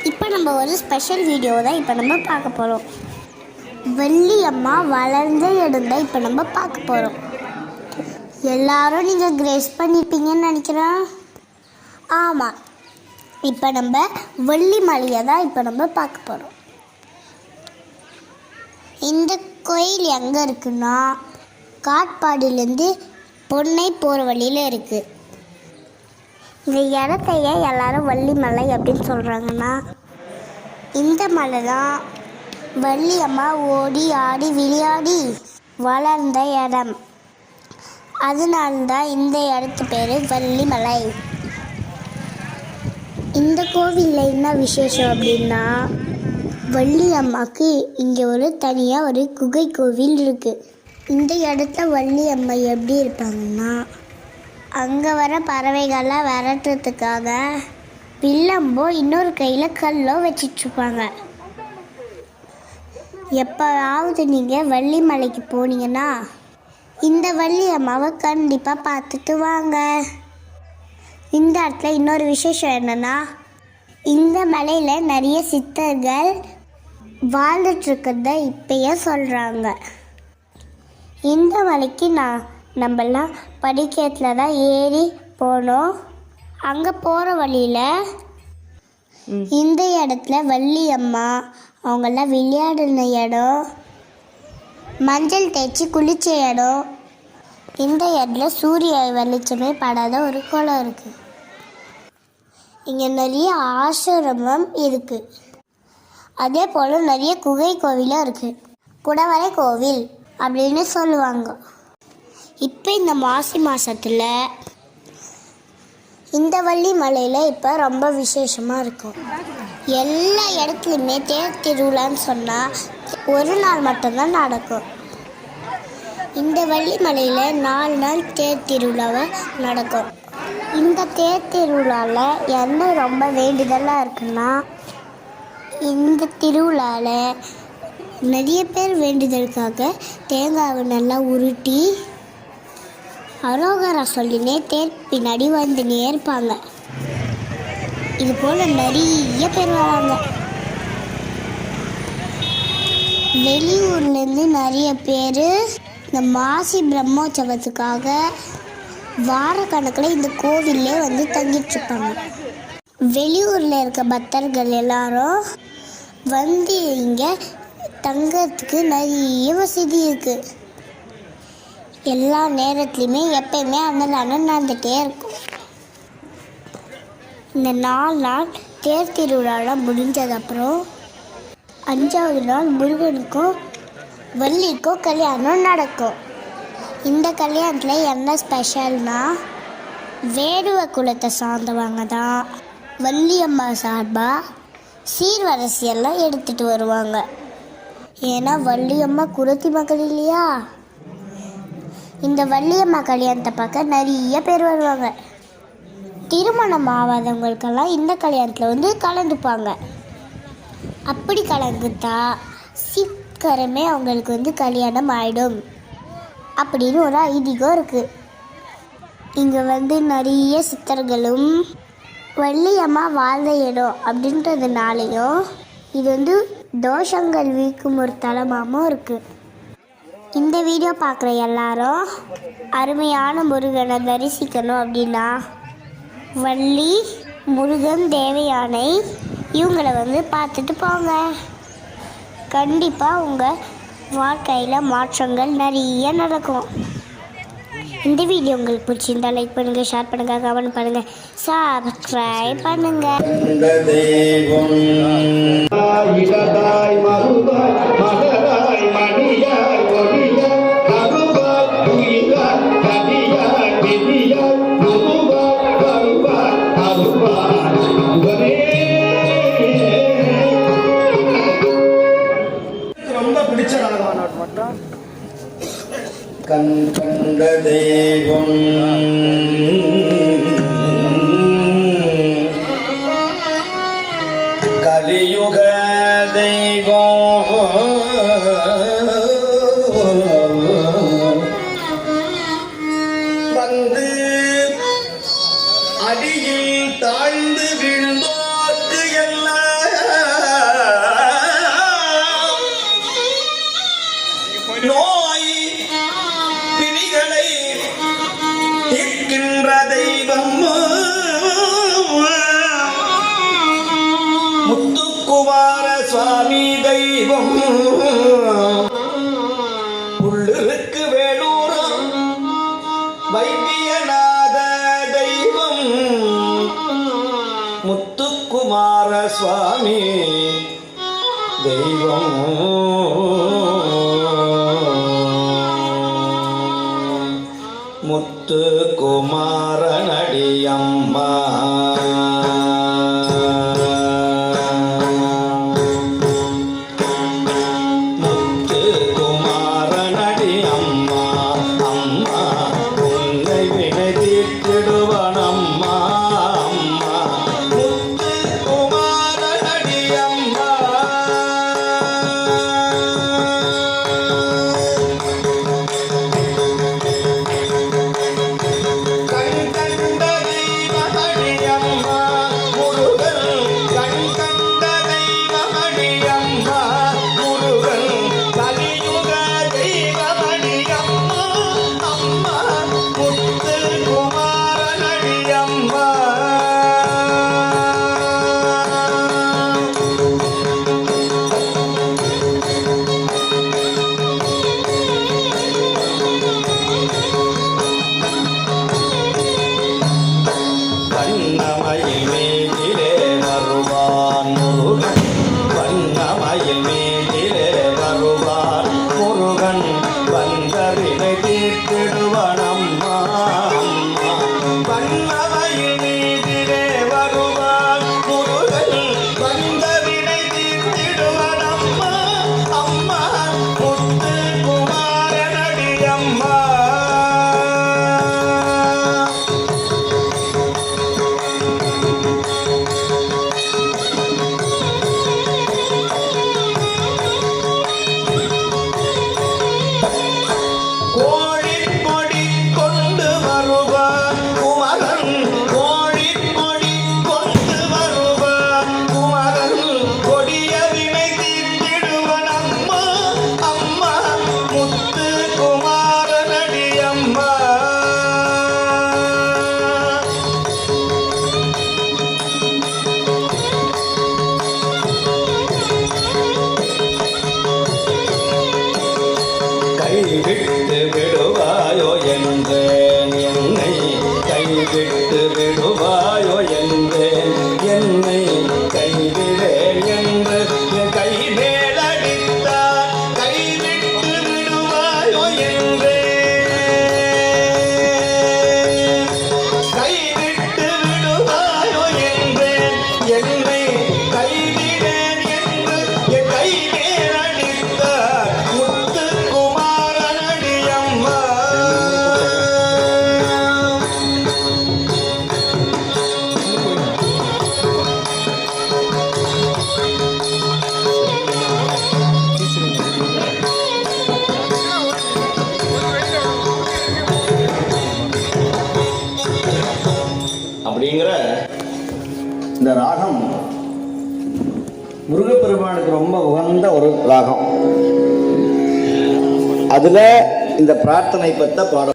இப்போ நம்ம ஒரு ஸ்பெஷல் வீடியோ தான் இப்போ நம்ம பார்க்க போகிறோம். வள்ளி அம்மா வளர்ந்த இடம் தான் இப்போ நம்ம பார்க்க போகிறோம். எல்லாரும் நீங்கள் கிரேஸ் பண்ணியிருப்பீங்கன்னு நினைக்கிறேன். ஆமாம், இப்போ நம்ம வள்ளி மலையை தான் இப்போ நம்ம பார்க்க போகிறோம். இந்த கோயில் எங்கே இருக்குன்னா காட்பாடியிலேருந்து பொன்னை போகிற வழியில் இருக்குது. இந்த இடத்தையே எல்லாரும் வள்ளி மலை அப்படின்னு சொல்கிறாங்கன்னா, இந்த மலை தான் வள்ளி அம்மா ஓடி ஆடி விளையாடி வளர்ந்த இடம். அதனால்தான் இந்த இடத்து பேர் வள்ளி மலை. இந்த கோவிலில் என்ன விசேஷம் அப்படின்னா, வள்ளி அம்மாவுக்கு இங்கே ஒரு தனியாக ஒரு குகை கோவில் இருக்குது. இந்த இடத்துல வள்ளி அம்மா எப்படி இருப்பாங்கன்னா, அங்கே வர பறவைகள்லாம் விரட்டுறதுக்காக வில்லம்போ இன்னொரு கையில் கல்லோ வச்சிட்ருப்பாங்க. எப்போவாவது நீங்கள் வள்ளி மலைக்கு போனீங்கன்னா இந்த வள்ளி அம்மாவை கண்டிப்பாக பார்த்துட்டு வாங்க. இந்த இடத்துல இன்னொரு விசேஷம் என்னென்னா, இந்த மலையில் நிறைய சித்தர்கள் வாழ்ந்துட்டுருக்கிறத இப்பயே சொல்கிறாங்க. இந்த மலைக்கு நம்மளாம் படிக்கட்டில் தான் ஏறி போனோம். அங்கே போகிற வழியில் இந்த இடத்துல வள்ளி அம்மா அவங்கெல்லாம் விளையாடின இடம், மஞ்சள் தேய்ச்சி குளித்த இடம், இந்த இடத்துல சூரிய வெளிச்சமே படாத ஒரு குளம் இருக்குது. இங்கே நிறைய ஆசிரமம் இருக்குது. அதே போல் நிறைய குகை கோவிலும் இருக்குது. குடவரை கோவில் அப்படின்னு சொல்லுவாங்க. இப்போ இந்த மாசி மாதத்தில் இந்த வள்ளி மலையில் இப்போ ரொம்ப விசேஷமாக இருக்கும். எல்லா இடத்துலையுமே தேர் திருவிழான்னு சொன்னால் ஒரு நாள் மட்டும்தான் நடக்கும். இந்த வள்ளி மலையில் 4 நாள் தேர் திருவிழாவை நடக்கும். இந்த தேர் திருவிழாவில் என்ன ரொம்ப வேண்டுதலாக இருக்குன்னா, இந்த திருவிழாவில் நிறைய பேர் வேண்டுதலுக்காக தேங்காவை நல்லா உருட்டி அரோகரா சொல்லினே தேர் பின்னாடி வந்துனே இருப்பாங்க. இது போல் நிறைய பேர் வராங்க. வெளியூர்லேருந்து நிறைய பேர் இந்த மாசி பிரம்மோற்சவத்துக்காக வாரக்கணக்கில் இந்த கோவிலே வந்து தங்கிட்டுருப்பாங்க. வெளியூரில் இருக்க பக்தர்கள் எல்லாரும் வந்து இங்கே தங்கிறதுக்கு நிறைய வசதி இருக்குது. எல்லா நேரத்துலையுமே எப்பயுமே அன்னதானம் நடந்துகிட்டே இருக்கும். இந்த 4 நாள் தேர் திருவிழாலாம் முடிஞ்சதப்புறம் 5ஆவது நாள் முருகனுக்கும் வள்ளிக்கும் கல்யாணம் நடக்கும். இந்த கல்யாணத்தில் என்ன ஸ்பெஷல்னா, வேடுவ குலத்தை சார்ந்தவங்க தான் வள்ளி அம்மா சார்பாக சீர்வரிசையெல்லாம் எடுத்துகிட்டு வருவாங்க. ஏன்னா வள்ளி அம்மா குலத்தி மகள் இல்லையா. இந்த வள்ளியம்மா கல்யாணத்தை பார்க்க நிறைய பேர் வருவாங்க. திருமணம் ஆகாதவங்களுக்கெல்லாம் இந்த கல்யாணத்தில் வந்து கலந்துப்பாங்க. அப்படி கலந்துட்டா சீக்கிரமே அவங்களுக்கு வந்து கல்யாணம் ஆகிடும் அப்படின்னு ஒரு ஐதீகம் இருக்குது. இங்கே வந்து நிறைய சித்தர்களும் வள்ளியம்மா வாழ்ந்த இடம் அப்படின்றதுனாலையும் இது வந்து தோஷங்கள் வீக்கும் ஒரு தலமாகவும் இருக்குது. இந்த வீடியோ பார்க்குற எல்லாரும் அருமையான முருகனை தரிசிக்கணும் அப்படின்னா வள்ளி, முருகன், தேவயானை இவங்களை வந்து பார்த்துட்டு போங்க. கண்டிப்பாக உங்கள் வாழ்க்கையில் மாற்றங்கள் நிறைய நடக்கும். இந்த வீடியோ உங்களுக்கு பிடிச்சிருந்தா லைக் பண்ணுங்கள், ஷேர் பண்ணுங்கள், கமெண்ட் பண்ணுங்கள், சப்ஸ்கிரைப் பண்ணுங்கள். ரொம்ப பிடிச்ச ராகவன் மட்டும் கண் கண்ட தெய்வம் கலியுக தெய்வம் வந்து அடியில் தாழ்ந்து விழுந்தோர்க்கு எல்லாம் சுவாமி தெய்வம் உள்ளுருக்கு வேலூரம் வைத்தியநாத தெய்வம் முத்துக்குமார சுவாமி தெய்வம் முத்துக்குமாரனடியம்மா கைவிட்டு விடுவாயோ என்றேன் என்னை கைவிட்டு விடுவாயோ என்றேன் என்னை கைவிடேன் என்று கை மேலடித்தார் கைவிட்டு விடுவாயோ என்றேன் கைவிட்டு விடுவாயோ என்றேன் என்னை கைவிடேன் என்று கை மேலடித்தார் அப்படிங்கிற இந்த ராகம் முருகப்பெருமானுக்கு ரொம்ப உகந்த ஒரு ராகம். அதுல இந்த பிரார்த்தனை பத்த பாடம்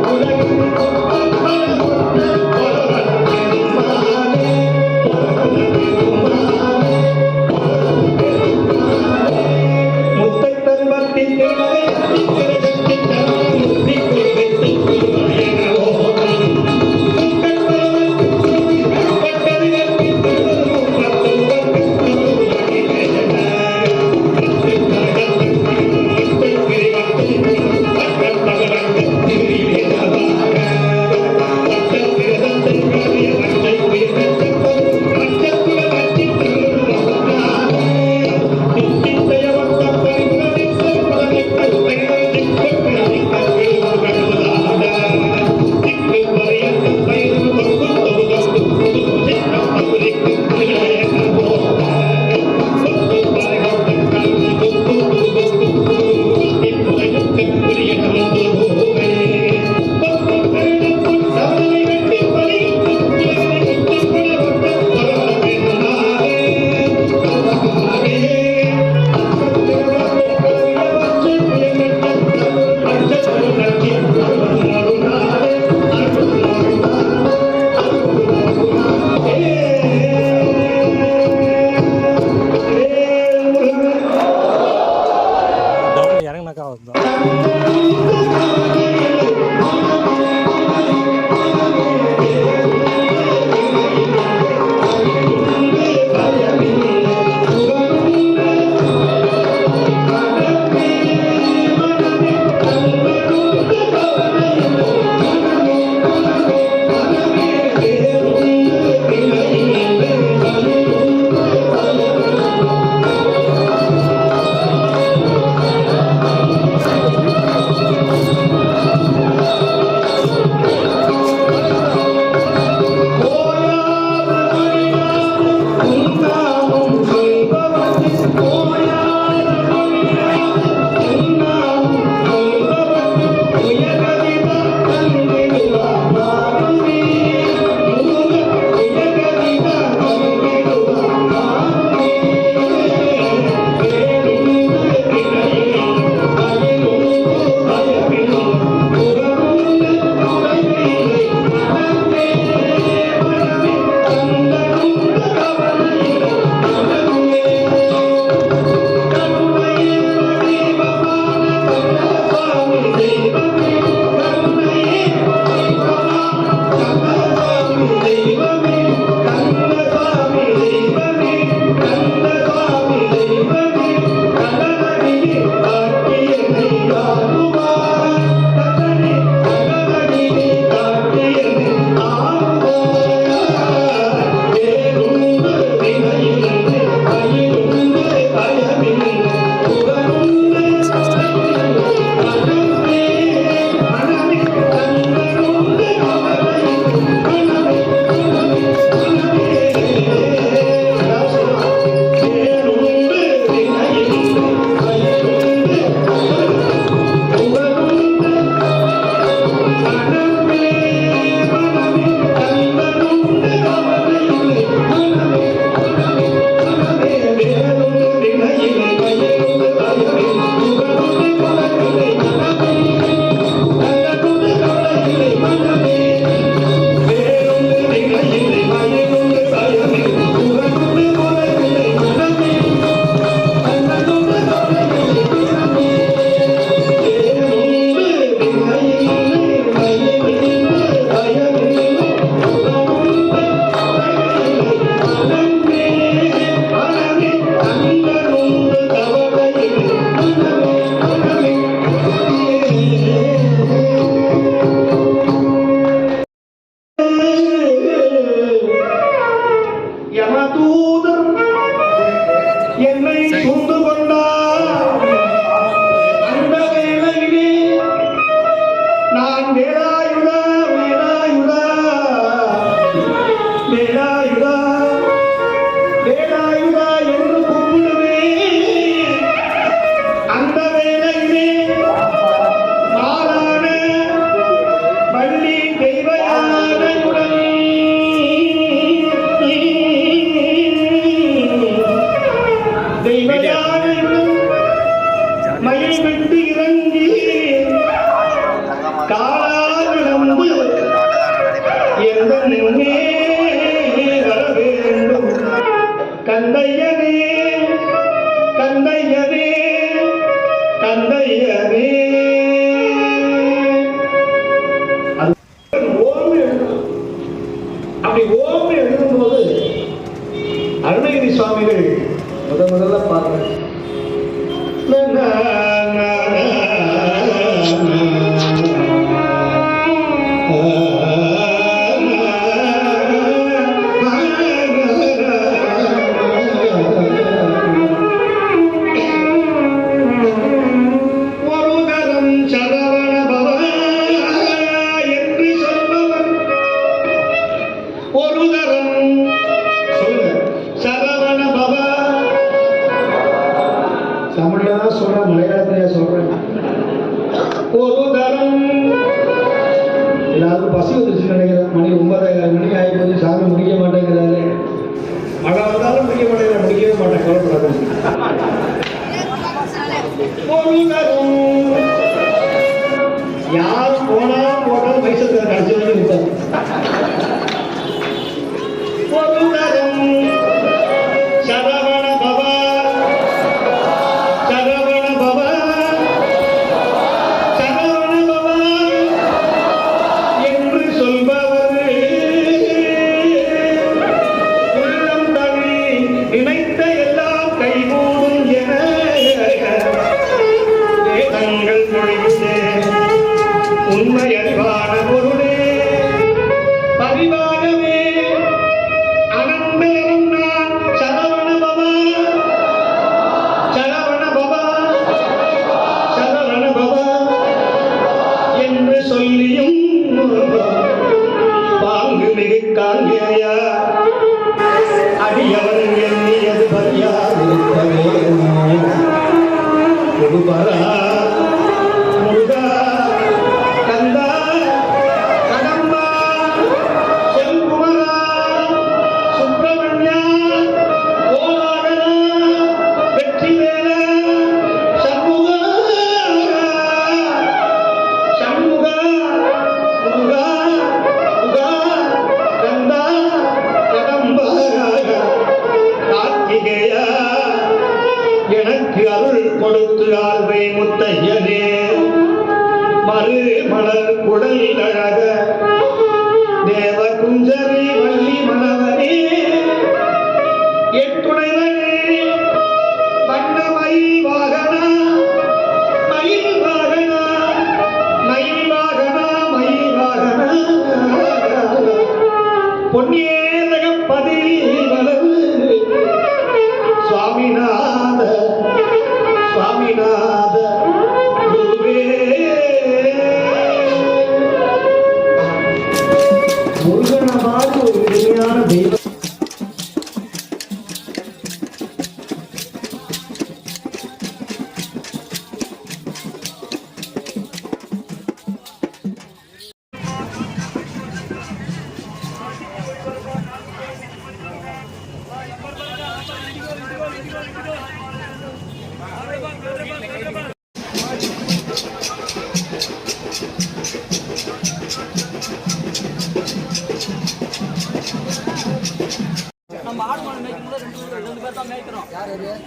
உலகில் நான் வேலாயுதா வேலாயுதா வேலாயுதா வேலாயுதா என்று கூப்பிடுவேன். அந்த வேளையிலே மாறான வள்ளி தெய்வ யானையுடன் தெய்வ யானையுடன் மயில் விட்டு இறங்கி காலாவிடம்பு எந்த முன்னே வர வேண்டும். கந்தையனே கந்தையனே கந்தையனே. அது ஓம் எழுதணும். அப்படி ஓம் எழுதும்போது அருணகிரி சுவாமிகள் முதல்ல பாருங்க. தமிழ்ல தான் சொல்றேன், மலையாளத்திலே சொல்றேன். ஒரு தரம் எல்லாரும் பசி வந்துருச்சு நினைக்கிறேன். மணி 9:30 மணி ஆகிப்போது. சாமி முடிக்க மாட்டேங்கிறாரு. மழை வந்தாலும் முடிக்க மாட்டேங்கிற, முடிக்கவே மாட்டேன். கவலைப்படாது. ஒரு தரம் யார் போனாலும் பைசத்தை கடைசி வரைக்கும் விட்டாரு. ஒரு தரம் சரவண பவா சரவண பவா சரவண பவா என்று சொல்பவர் உள்ளம் தவி நினைத்த எல்லாம் கைகூடும் என வேதங்கள் மொழிந்தே உண்மை அறிவான பொருளே பரிவாகவே அனந்தரம் நான் சரவண பவா சரவண பவா சரவண பவா என்று சொல்லியும் பாங்கு மிகு காங்கேயா அடியவன் எண்ணியது பரியாதிருக்கவே கொடுபரா முருகா கந்தா கடம்பா செல்குமரா சுப்பிரமணியா ஓலாகரா வெற்றிவேலா சண்முகா சண்முகா முருகா முருகா கந்தா கடம்பா கார்த்திகேயா எனக்கு அருள் கொடுத்து ஆழ்வை முத்தையனே மறு மலர் குடல் அழக தேவ குஞ்சரி வள்ளி மணவனே எட்டுணைவனே வண்ண மயில் வாகனா மயில் வாகனா மயில் வாகனா மயில் வாகனா பொன்னேரகப்பதி வளவு சுவாமிநாத சுவாமிநாத குருவே. முருகனமாவது ஒரு இனிமையான தெய்வம். நம்ம ஆடு மாடு மேய்க்கும் போது ரெண்டு பேர் தான் மேய்க்கிறோம்.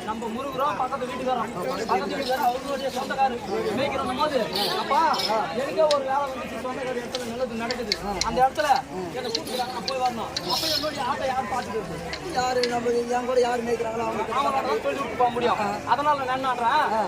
நம்ம முருகிறோம், பக்கத்து வீட்டுக்காரோம், பக்கத்து வீட்டுக்காரர் அவங்களுடைய சொந்தக்காரர் மேய்க்கிறோம் போது, அப்பா எனக்கே ஒரு வேலை வந்துச்சு, சொந்தக்கார இடத்துல நல்லது நடக்குது, அந்த இடத்துல என்னை கூப்பிட்டுக்கிறாங்க, நான் போய் வரணும். அப்ப என்னுடைய ஆட்டை யார் பார்த்துக்கிறது? யாரு நம்ம என் கூட யார் மேய்க்கிறாங்களோ அவங்களோட தான் சொல்லி விட்டு போக முடியும். அதனால நான் என்னன்றேன்,